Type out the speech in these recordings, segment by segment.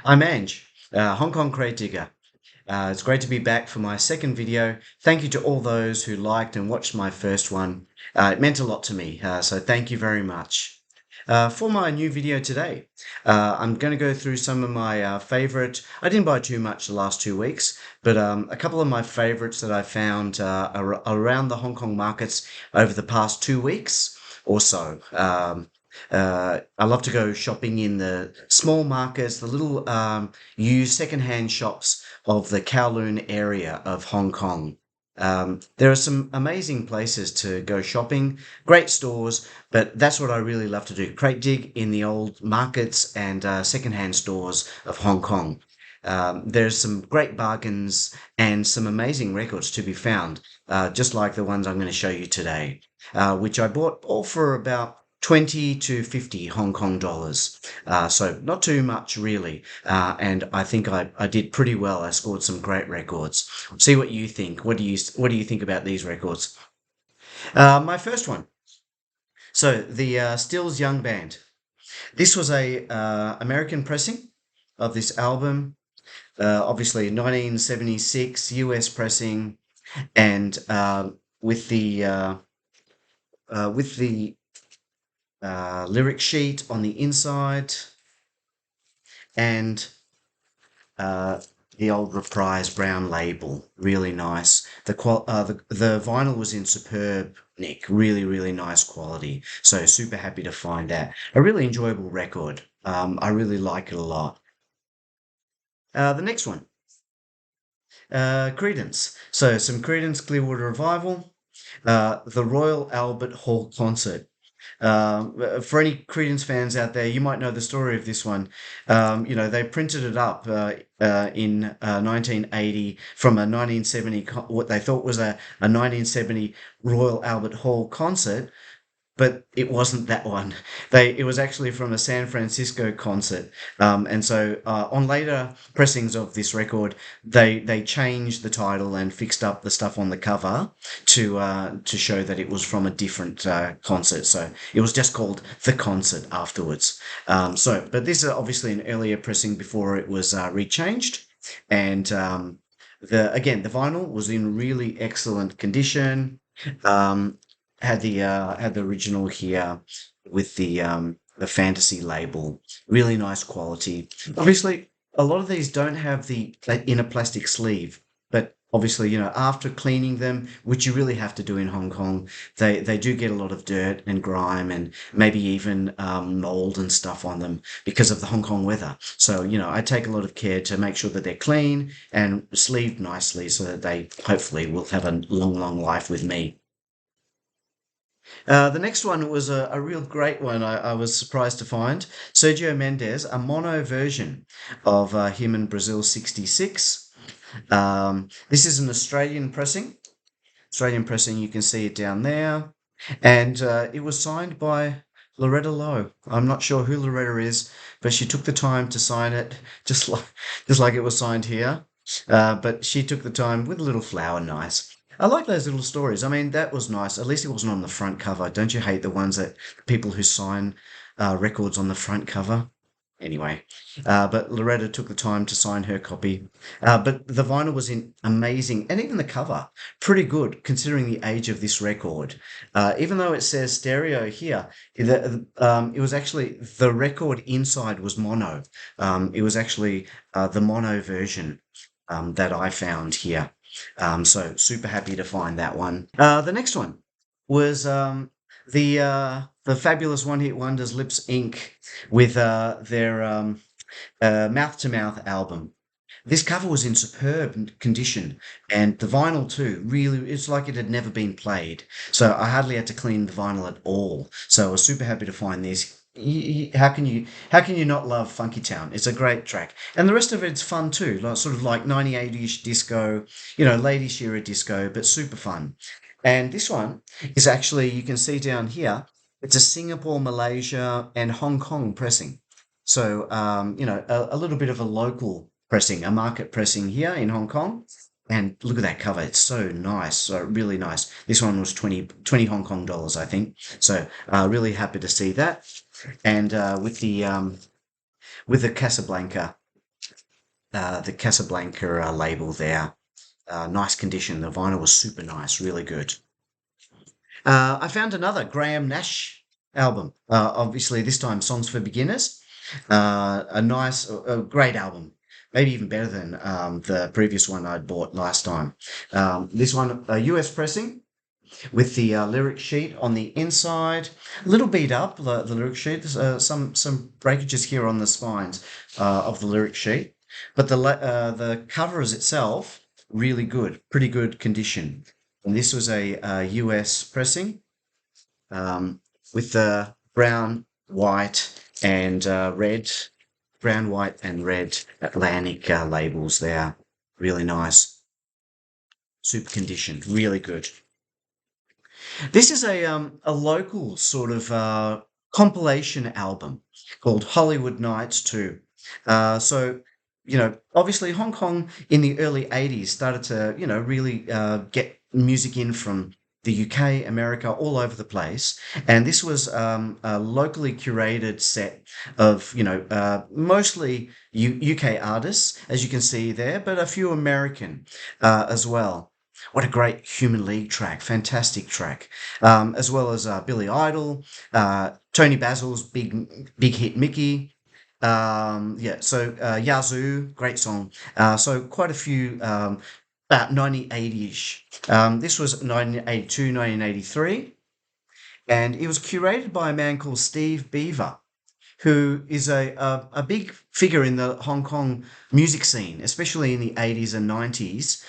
I'm Ange, Hong Kong Crate Digger. It's great to be back for my second video. Thank you to all those who liked and watched my first one. It meant a lot to me, so thank you very much. For my new video today, I'm going to go through some of my favorite. I didn't buy too much the last 2 weeks, but a couple of my favorites that I found around the Hong Kong markets over the past 2 weeks or so. I love to go shopping in the small markets, the little used secondhand shops of the Kowloon area of Hong Kong. There are some amazing places to go shopping, great stores, but that's what I really love to do. Crate dig in the old markets and secondhand stores of Hong Kong. There's some great bargains and some amazing records to be found, just like the ones I'm going to show you today, which I bought all for about 20 to 50 Hong Kong dollars. So not too much really. And I think I did pretty well. I scored some great records. See what you think. What do you think about these records? My first one. So the Stills Young Band. This was a American pressing of this album. Obviously 1976 US pressing, and with the lyric sheet on the inside, and uh, the old Reprise brown label. Really nice. The vinyl was in superb nick. Really nice quality. So super happy to find that. A really enjoyable record. I really like it a lot. The next one, Creedence. So some Creedence Clearwater Revival. The Royal Albert Hall concert. For any Creedence fans out there, you might know the story of this one. They printed it up in 1980 from a 1970, what they thought was a 1970 Royal Albert Hall concert, but it wasn't that one. It was actually from a San Francisco concert, and so on later pressings of this record, they changed the title and fixed up the stuff on the cover to show that it was from a different concert. So it was just called The Concert afterwards. But this is obviously an earlier pressing before it was rechanged, and the vinyl was in really excellent condition. Um, had the original here with the fantasy label. Really nice quality. Obviously, a lot of these don't have the inner plastic sleeve, but obviously, after cleaning them, which you really have to do in Hong Kong, they do get a lot of dirt and grime and maybe even mold and stuff on them because of the Hong Kong weather. So, I take a lot of care to make sure that they're clean and sleeved nicely so that they hopefully will have a long life with me. The next one was a real great one. I was surprised to find Sergio Mendes, a mono version of him in Brazil 66. This is an Australian pressing. Australian pressing, you can see it down there. And it was signed by Loretta Lowe. I'm not sure who Loretta is, but she took the time to sign it just like it was signed here. But she took the time with a little flower, nice. I like those little stories. I mean, that was nice. At least it wasn't on the front cover. Don't you hate the ones that people who sign records on the front cover? Anyway, but Loretta took the time to sign her copy. But the vinyl was in amazing, and even the cover, pretty good considering the age of this record. Even though it says stereo here, it was actually the record inside was mono. It was actually the mono version that I found here. So super happy to find that one. The next one was the fabulous One Hit Wonders Lips Inc. with their Mouth to Mouth album. This cover was in superb condition, and the vinyl too. Really, it's like it had never been played. So I hardly had to clean the vinyl at all. So I was super happy to find this. How can you not love Funky Town? It's a great track, and the rest of it's fun too, like sort of like 98-ish disco, Lady Shearer disco, but super fun. And this one is actually, you can see down here, it's a Singapore, Malaysia, and Hong Kong pressing. So a little bit of a local pressing, a market pressing here in Hong Kong. And look at that cover. It's so nice. So really nice. This one was 20 Hong Kong dollars, I think. So really happy to see that. And with the Casablanca the Casablanca label there. Nice condition. The vinyl was super nice, really good. I found another Graham Nash album. Obviously, this time Songs for Beginners. A nice, a great album. Maybe even better than the previous one I'd bought last time. This one, a US pressing with the lyric sheet on the inside. A little beat up, the lyric sheet. There's some breakages here on the spines of the lyric sheet. But the cover is itself really good, pretty good condition. And this was a US pressing with the brown, white, and red, brown, white, and red Atlantic labels there. Really nice. Super condition, really good. This is a local sort of compilation album called Hollywood Nights 2. So, obviously Hong Kong in the early 80s started to, really get music in from the UK, America, all over the place. And this was a locally curated set of, mostly UK artists, as you can see there, but a few American as well. What a great Human League track, fantastic track, as well as Billy Idol, Tony Basil's big hit Mickey. Yazoo, great song. So quite a few, about 1980-ish. This was 1982, 1983, and it was curated by a man called Steve Beaver, who is a big figure in the Hong Kong music scene, especially in the 80s and 90s.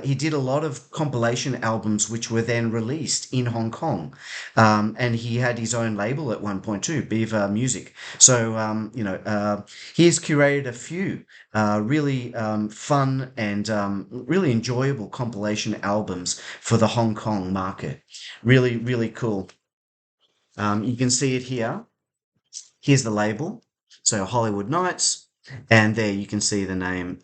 He did a lot of compilation albums which were then released in Hong Kong. And he had his own label at one point too, Beaver Music. So, he has curated a few really fun and really enjoyable compilation albums for the Hong Kong market. Really, really cool. You can see it here. Here's the label. So Hollywood Nights. And there you can see the name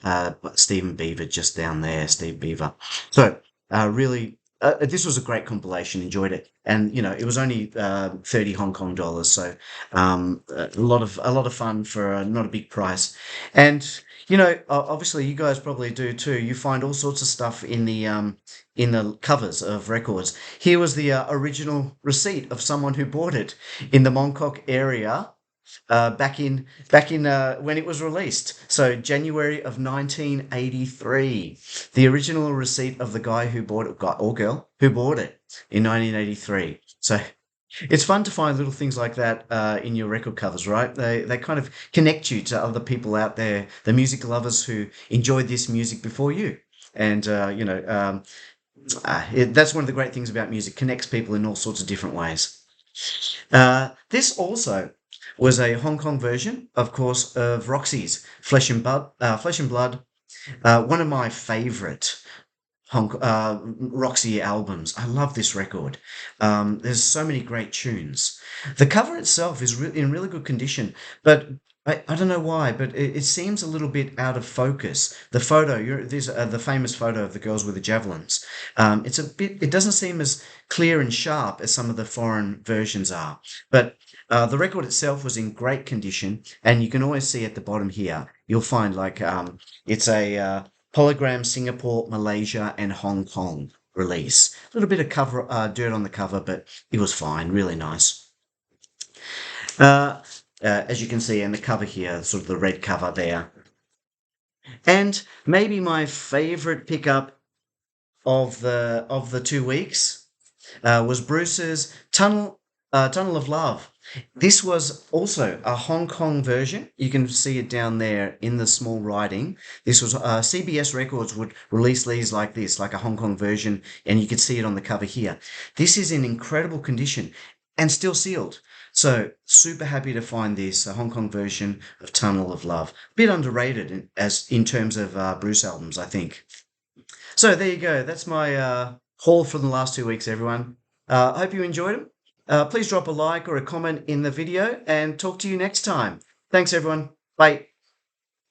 Stephen Beaver just down there, Steve Beaver. So really, this was a great compilation. Enjoyed it, and it was only 30 Hong Kong dollars, so a lot of fun for not a big price. And obviously you guys probably do too. You find all sorts of stuff in the covers of records. Here was the original receipt of someone who bought it in the Mongkok area back in when it was released. So January of 1983, the original receipt of the guy who bought it, guy or girl who bought it in 1983. So it's fun to find little things like that in your record covers, right? They kind of connect you to other people out there, the music lovers who enjoyed this music before you. And that's one of the great things about music, connects people in all sorts of different ways. This also was a Hong Kong version, of course, of Roxy's Flesh and Blood, one of my favourite Roxy albums. I love this record. There's so many great tunes. The cover itself is in really good condition, but I don't know why, but it seems a little bit out of focus. The photo, there's the famous photo of the girls with the javelins. It doesn't seem as clear and sharp as some of the foreign versions are. But the record itself was in great condition, and you can always see at the bottom here, you'll find it's a Polygram Singapore, Malaysia, and Hong Kong release. A little bit of cover dirt on the cover, but it was fine, really nice. As you can see in the cover here, sort of the red cover there. And maybe my favorite pickup of the 2 weeks was Bruce's Tunnel of Love. This was also a Hong Kong version. You can see it down there in the small writing. This was CBS Records would release these like this, like a Hong Kong version, and you can see it on the cover here. This is in incredible condition and still sealed. So super happy to find this Hong Kong version of Tunnel of Love. A bit underrated in terms of Bruce albums, I think. So there you go. That's my haul for the last 2 weeks, everyone. I hope you enjoyed them. Please drop a like or a comment in the video and talk to you next time. Thanks, everyone. Bye.